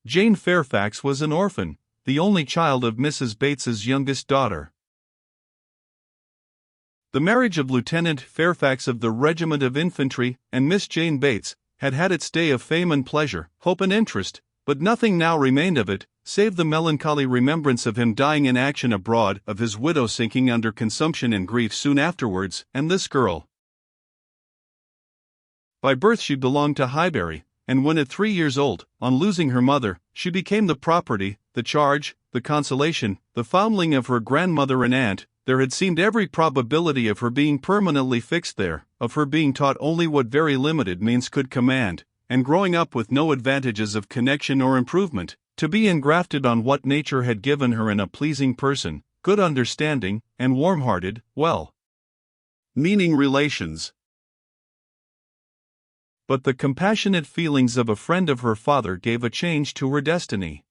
Jane Fairfax was an orphan, the only child of Mrs. Bates's youngest daughter. The marriage of Lieutenant Fairfax of the Regiment of Infantry and Miss Jane Bates had had its day of fame and pleasure, hope and interest, but nothing now remained of it, save the melancholy remembrance of him dying in action abroad, of his widow sinking under consumption and grief soon afterwards, and this girl. By birth she belonged to Highbury, and when at 3 years old, on losing her mother, she became the property, the charge, the consolation, the foundling of her grandmother and aunt. There had seemed every probability of her being permanently fixed there, of her being taught only what very limited means could command, and growing up with no advantages of connection or improvement, to be engrafted on what nature had given her in a pleasing person, good understanding, and warm-hearted, well-meaning relations. But the compassionate feelings of a friend of her father gave a change to her destiny.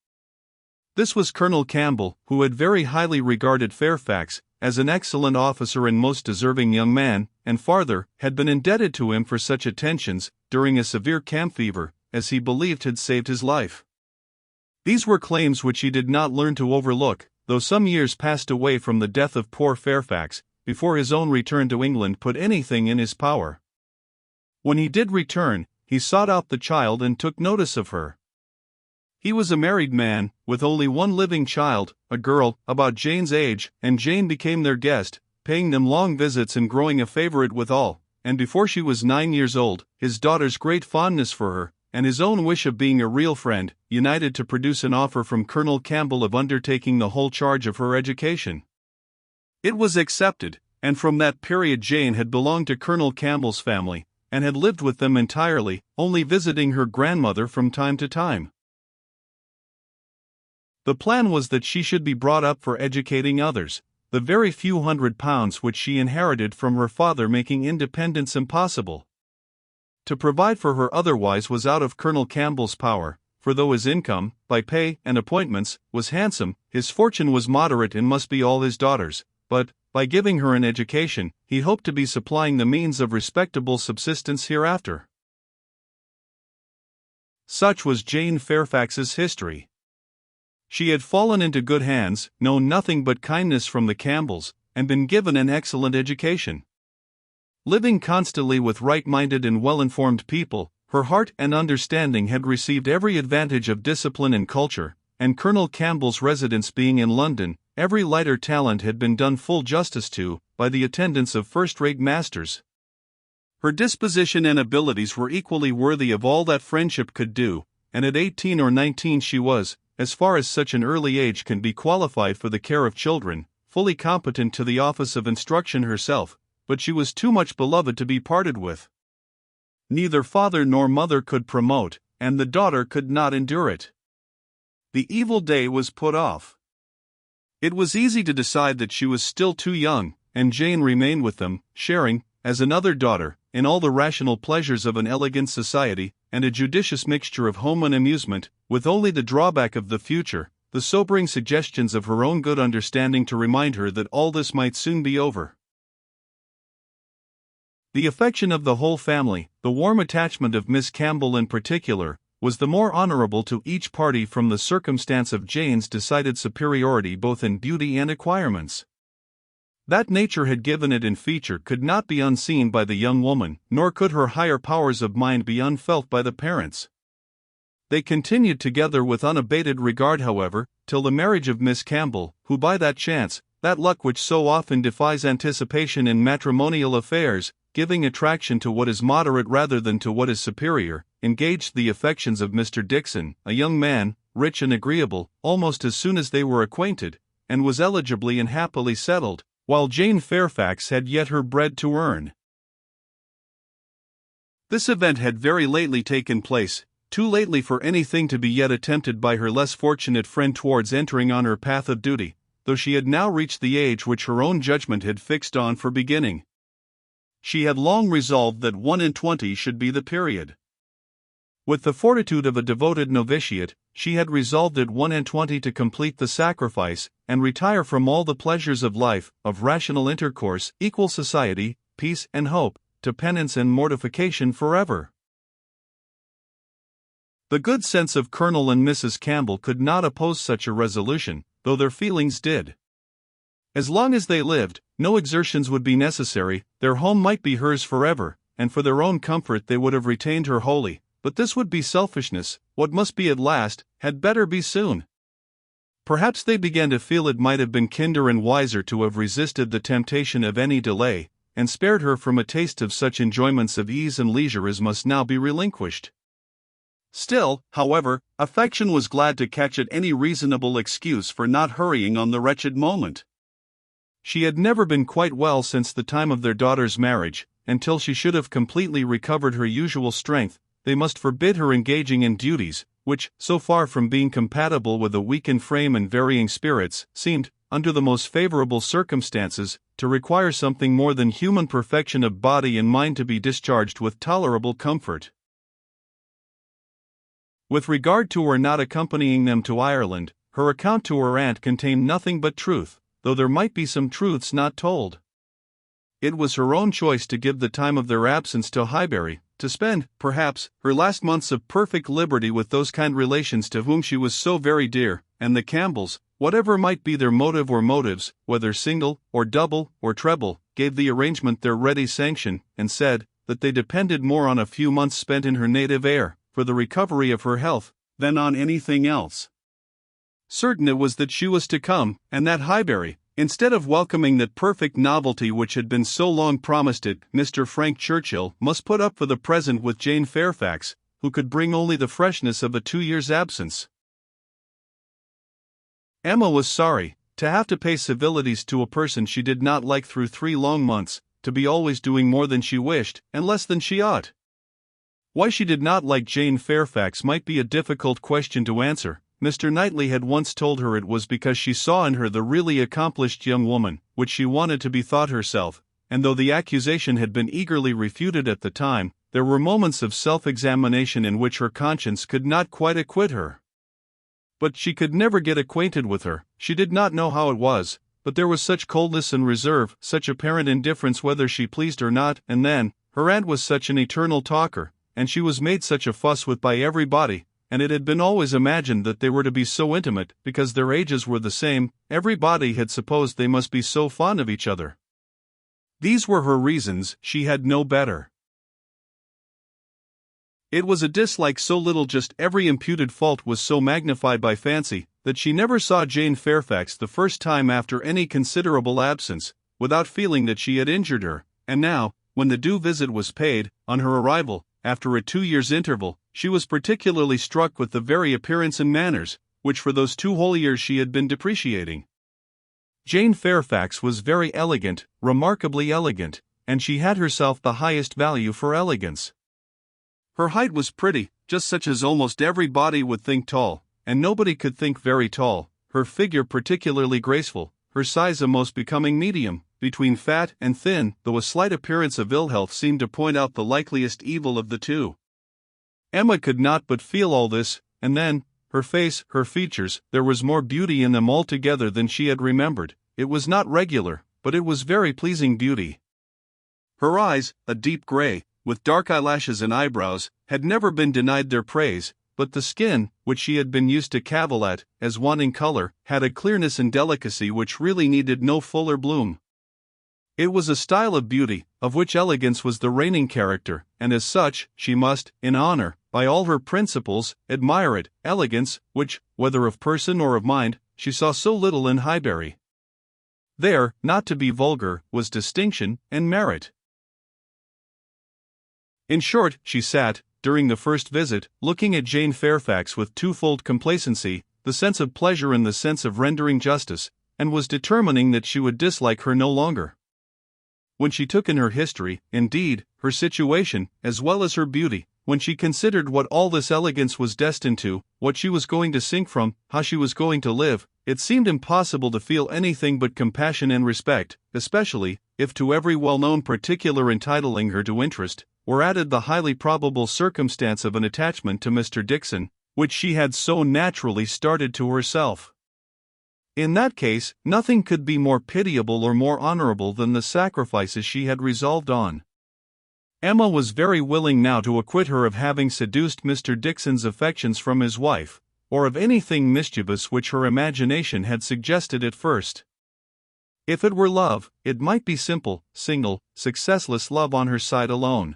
This was Colonel Campbell, who had very highly regarded Fairfax as an excellent officer and most deserving young man, and farther, had been indebted to him for such attentions, during a severe camp fever, as he believed had saved his life. These were claims which he did not learn to overlook, though some years passed away from the death of poor Fairfax, before his own return to England put anything in his power. When he did return, he sought out the child and took notice of her. He was a married man, with only one living child, a girl, about Jane's age, and Jane became their guest, paying them long visits and growing a favorite with all, and before she was 9 years old, his daughter's great fondness for her, and his own wish of being a real friend, united to produce an offer from Colonel Campbell of undertaking the whole charge of her education. It was accepted, and from that period Jane had belonged to Colonel Campbell's family, and had lived with them entirely, only visiting her grandmother from time to time. The plan was that she should be brought up for educating others, the very few £100 which she inherited from her father making independence impossible. To provide for her otherwise was out of Colonel Campbell's power, for though his income, by pay and appointments, was handsome, his fortune was moderate and must be all his daughter's, but, by giving her an education, he hoped to be supplying the means of respectable subsistence hereafter. Such was Jane Fairfax's history. She had fallen into good hands, known nothing but kindness from the Campbells, and been given an excellent education. Living constantly with right-minded and well-informed people, her heart and understanding had received every advantage of discipline and culture, and Colonel Campbell's residence being in London, every lighter talent had been done full justice to, by the attendance of first-rate masters. Her disposition and abilities were equally worthy of all that friendship could do, and at 18 or 19 she was, as far as such an early age can be qualified for the care of children, fully competent to the office of instruction herself, but she was too much beloved to be parted with. Neither father nor mother could promote, and the daughter could not endure it. The evil day was put off. It was easy to decide that she was still too young, and Jane remained with them, sharing, as another daughter, in all the rational pleasures of an elegant society, and a judicious mixture of home and amusement, with only the drawback of the future, the sobering suggestions of her own good understanding to remind her that all this might soon be over. The affection of the whole family, the warm attachment of Miss Campbell in particular, was the more honorable to each party from the circumstance of Jane's decided superiority both in beauty and acquirements. That nature had given it in feature could not be unseen by the young woman, nor could her higher powers of mind be unfelt by the parents. They continued together with unabated regard, however, till the marriage of Miss Campbell, who by that chance, that luck which so often defies anticipation in matrimonial affairs, giving attraction to what is moderate rather than to what is superior, engaged the affections of Mr. Dixon, a young man, rich and agreeable, almost as soon as they were acquainted, and was eligibly and happily settled, while Jane Fairfax had yet her bread to earn. This event had very lately taken place, too lately for anything to be yet attempted by her less fortunate friend towards entering on her path of duty, though she had now reached the age which her own judgment had fixed on for beginning. She had long resolved that 21 should be the period. With the fortitude of a devoted novitiate, she had resolved at 21 to complete the sacrifice, and retire from all the pleasures of life, of rational intercourse, equal society, peace and hope, to penance and mortification forever. The good sense of Colonel and Mrs. Campbell could not oppose such a resolution, though their feelings did. As long as they lived, no exertions would be necessary, their home might be hers forever, and for their own comfort they would have retained her wholly, but this would be selfishness. What must be at last, had better be soon. Perhaps they began to feel it might have been kinder and wiser to have resisted the temptation of any delay, and spared her from a taste of such enjoyments of ease and leisure as must now be relinquished. Still, however, affection was glad to catch at any reasonable excuse for not hurrying on the wretched moment. She had never been quite well since the time of their daughter's marriage, and till she should have completely recovered her usual strength, they must forbid her engaging in duties, which, so far from being compatible with a weakened frame and varying spirits, seemed, under the most favorable circumstances, to require something more than human perfection of body and mind to be discharged with tolerable comfort. With regard to her not accompanying them to Ireland, her account to her aunt contained nothing but truth, though there might be some truths not told. It was her own choice to give the time of their absence to Highbury, to spend, perhaps, her last months of perfect liberty with those kind relations to whom she was so very dear, and the Campbells, whatever might be their motive or motives, whether single, or double, or treble, gave the arrangement their ready sanction, and said that they depended more on a few months spent in her native air, for the recovery of her health, than on anything else. Certain it was that she was to come, and that Highbury, instead of welcoming that perfect novelty which had been so long promised it, Mr. Frank Churchill must put up for the present with Jane Fairfax, who could bring only the freshness of a 2 years' absence. Emma was sorry to have to pay civilities to a person she did not like through 3 long months, to be always doing more than she wished, and less than she ought. Why she did not like Jane Fairfax might be a difficult question to answer. Mr. Knightley had once told her it was because she saw in her the really accomplished young woman, which she wanted to be thought herself, and though the accusation had been eagerly refuted at the time, there were moments of self-examination in which her conscience could not quite acquit her. But she could never get acquainted with her, she did not know how it was, but there was such coldness and reserve, such apparent indifference whether she pleased or not, and then, her aunt was such an eternal talker, and she was made such a fuss with by everybody, and it had been always imagined that they were to be so intimate, because their ages were the same, everybody had supposed they must be so fond of each other. These were her reasons, she had no better. It was a dislike so little, just every imputed fault was so magnified by fancy, that she never saw Jane Fairfax the first time after any considerable absence, without feeling that she had injured her, and now, when the due visit was paid, on her arrival, after a 2 years' interval, she was particularly struck with the very appearance and manners, which for those 2 whole years she had been depreciating. Jane Fairfax was very elegant, remarkably elegant, and she had herself the highest value for elegance. Her height was pretty, just such as almost everybody would think tall, and nobody could think very tall, her figure particularly graceful, her size a most becoming medium, between fat and thin, though a slight appearance of ill health seemed to point out the likeliest evil of the two. Emma could not but feel all this, and then, her face, her features, there was more beauty in them altogether than she had remembered. It was not regular, but it was very pleasing beauty. Her eyes, a deep gray, with dark eyelashes and eyebrows, had never been denied their praise, but the skin, which she had been used to cavil at, as wanting color, had a clearness and delicacy which really needed no fuller bloom. It was a style of beauty, of which elegance was the reigning character, and as such, she must, in honor, by all her principles, admire it, elegance, which, whether of person or of mind, she saw so little in Highbury. There, not to be vulgar, was distinction and merit. In short, she sat, during the first visit, looking at Jane Fairfax with twofold complacency, the sense of pleasure and the sense of rendering justice, and was determining that she would dislike her no longer. When she took in her history, indeed, her situation, as well as her beauty, when she considered what all this elegance was destined to, what she was going to sink from, how she was going to live, it seemed impossible to feel anything but compassion and respect, especially, if to every well-known particular entitling her to interest, were added the highly probable circumstance of an attachment to Mr. Dixon, which she had so naturally started to herself. In that case, nothing could be more pitiable or more honorable than the sacrifices she had resolved on. Emma was very willing now to acquit her of having seduced Mr. Dixon's affections from his wife, or of anything mischievous which her imagination had suggested at first. If it were love, it might be simple, single, successless love on her side alone.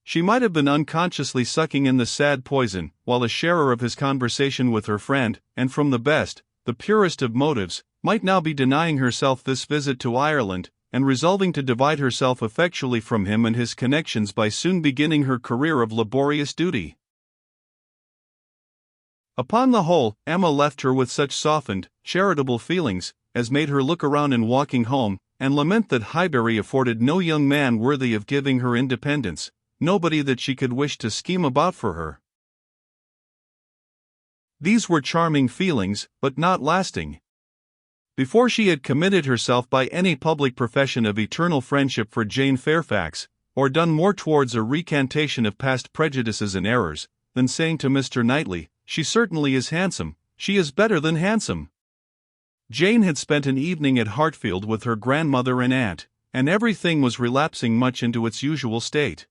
She might have been unconsciously sucking in the sad poison, while a sharer of his conversation with her friend, and from the best, the purest of motives, might now be denying herself this visit to Ireland, and resolving to divide herself effectually from him and his connections by soon beginning her career of laborious duty. Upon the whole, Emma left her with such softened, charitable feelings, as made her look around in walking home, and lament that Highbury afforded no young man worthy of giving her independence, nobody that she could wish to scheme about for her. These were charming feelings, but not lasting. Before she had committed herself by any public profession of eternal friendship for Jane Fairfax, or done more towards a recantation of past prejudices and errors, than saying to Mr. Knightley, "She certainly is handsome, she is better than handsome." Jane had spent an evening at Hartfield with her grandmother and aunt, and everything was relapsing much into its usual state.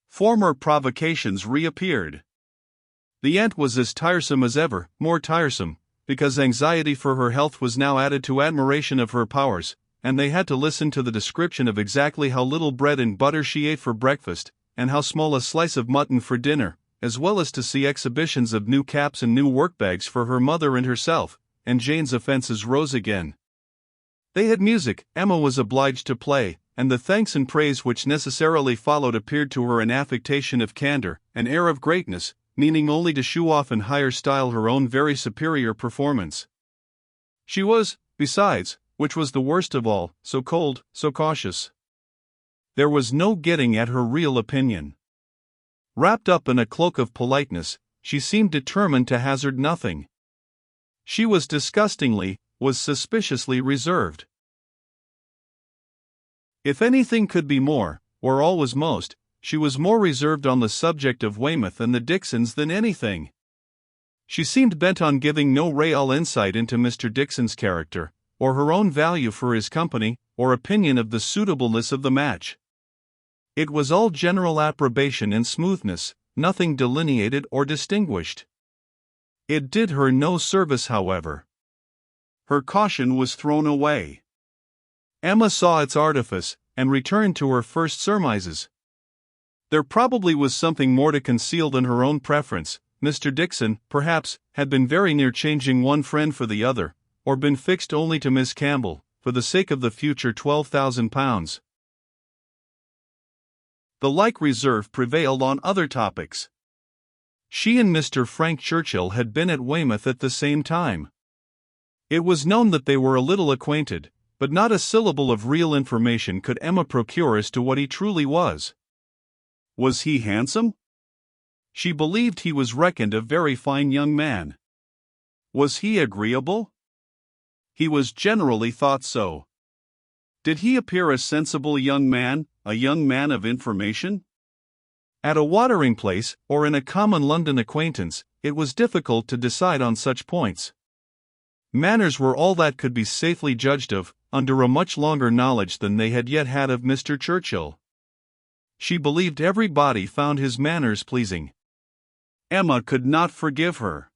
Former provocations reappeared. The aunt was as tiresome as ever, more tiresome, because anxiety for her health was now added to admiration of her powers, and they had to listen to the description of exactly how little bread and butter she ate for breakfast, and how small a slice of mutton for dinner, as well as to see exhibitions of new caps and new workbags for her mother and herself, and Jane's offences rose again. They had music, Emma was obliged to play, and the thanks and praise which necessarily followed appeared to her an affectation of candour, an air of greatness, meaning only to shew off in higher style her own very superior performance. She was, besides, which was the worst of all, so cold, so cautious. There was no getting at her real opinion. Wrapped up in a cloak of politeness, she seemed determined to hazard nothing. She was was suspiciously reserved. If anything could be more, or all was most, she was more reserved on the subject of Weymouth and the Dixons than anything. She seemed bent on giving no real insight into Mr. Dixon's character, or her own value for his company, or opinion of the suitableness of the match. It was all general approbation and smoothness, nothing delineated or distinguished. It did her no service, however. Her caution was thrown away. Emma saw its artifice, and returned to her first surmises. There probably was something more to conceal than her own preference. Mr. Dixon, perhaps, had been very near changing one friend for the other, or been fixed only to Miss Campbell, for the sake of the future £12,000. The like reserve prevailed on other topics. She and Mr. Frank Churchill had been at Weymouth at the same time. It was known that they were a little acquainted, but not a syllable of real information could Emma procure as to what he truly was. Was he handsome? She believed he was reckoned a very fine young man. Was he agreeable? He was generally thought so. Did he appear a sensible young man, a young man of information? At a watering place, or in a common London acquaintance, it was difficult to decide on such points. Manners were all that could be safely judged of, under a much longer knowledge than they had yet had of Mr. Churchill. She believed everybody found his manners pleasing. Emma could not forgive her.